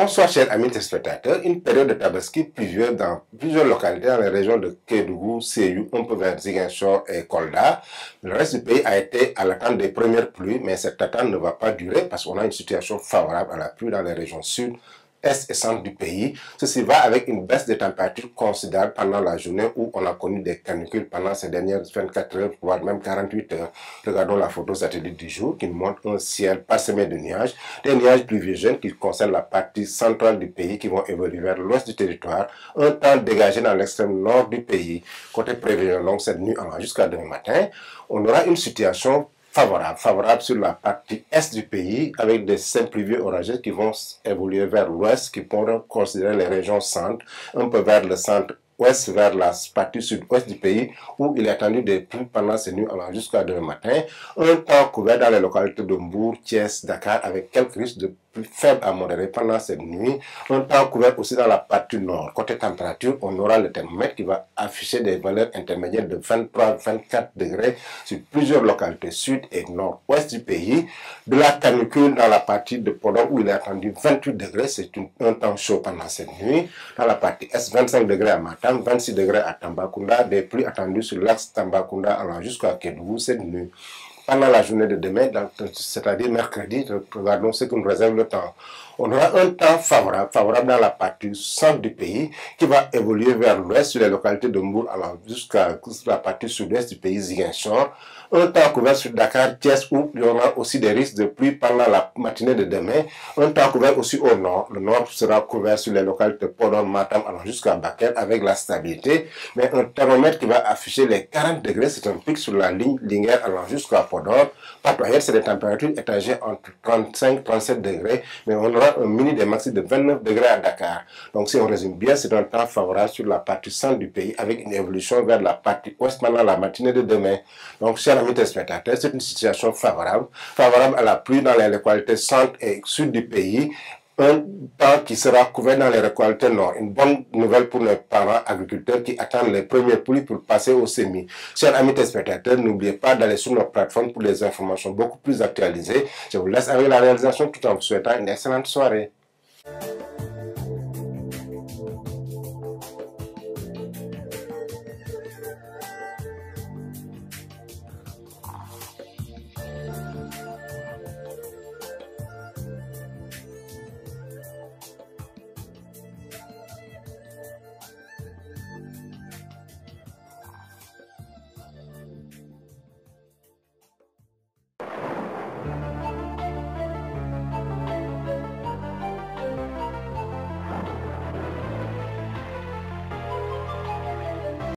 Bonsoir chers amis téléspectateurs, une période de tabaski pluvieuse dans plusieurs localités dans les régions de Kédougou, Séyou, un peu vers Ziguinchor et Kolda. Le reste du pays a été à l'attente des premières pluies, mais cette attente ne va pas durer parce qu'on a une situation favorable à la pluie dans les régions sud, est et centre du pays. Ceci va avec une baisse des températures considérable pendant la journée où on a connu des canicules pendant ces dernières 24 heures, voire même 48 heures. Regardons la photo satellite du jour qui nous montre un ciel parsemé de nuages, des nuages pluviogènes qui concernent la partie centrale du pays qui vont évoluer vers l'ouest du territoire, un temps dégagé dans l'extrême nord du pays. Côté prévision, donc cette nuit jusqu'à demain matin, on aura une situation favorable sur la partie est du pays avec des systèmes pluvieux orageux qui vont évoluer vers l'ouest, qui pourront considérer les régions centre, un peu vers le centre-ouest, vers la partie sud-ouest du pays où il est attendu des pluies pendant ces nuits allant jusqu'à demain matin. Un temps couvert dans les localités de Mbour, Thiès, Dakar avec quelques risques de plus faible à modéré pendant cette nuit. Un temps couvert aussi dans la partie nord. Côté température, on aura le thermomètre qui va afficher des valeurs intermédiaires de 23-24 degrés sur plusieurs localités sud et nord-ouest du pays. De la canicule dans la partie de Podor où il est attendu 28 degrés, c'est un temps chaud pendant cette nuit. Dans la partie est, 25 degrés à Matam, 26 degrés à Tambacounda, des pluies attendues sur l'axe Tambacounda allant jusqu'à Kédougou cette nuit. Pendant la journée de demain, c'est-à-dire mercredi, regardons ce que nous réserve le temps. On aura un temps favorable dans la partie centre du pays qui va évoluer vers l'ouest sur les localités de Mbour allant jusqu'à la partie sud-ouest du pays, Ziguinchor. Un temps couvert sur Dakar, Thiès, où il y aura aussi des risques de pluie pendant la matinée de demain. Un temps couvert aussi au nord. Le nord sera couvert sur les localités de Podor, Matam allant jusqu'à Bakel avec la stabilité. Mais un thermomètre qui va afficher les 40 degrés, c'est un pic sur la ligne linéaire allant jusqu'à Podor. Patoyel, c'est des températures étagées entre 35 et 37 degrés, mais on aura un mini des maxi de 29 degrés à Dakar. Donc si on résume bien, c'est un temps favorable sur la partie centre du pays avec une évolution vers la partie ouest pendant la matinée de demain. Donc chers amis téléspectateurs, c'est une situation favorable à la pluie dans les localités centre et sud du pays. Un temps qui sera couvert dans les localités nord. Une bonne nouvelle pour nos parents agriculteurs qui attendent les premières pluies pour passer au semis. Chers amis téléspectateurs, n'oubliez pas d'aller sur notre plateforme pour des informations beaucoup plus actualisées. Je vous laisse avec la réalisation tout en vous souhaitant une excellente soirée.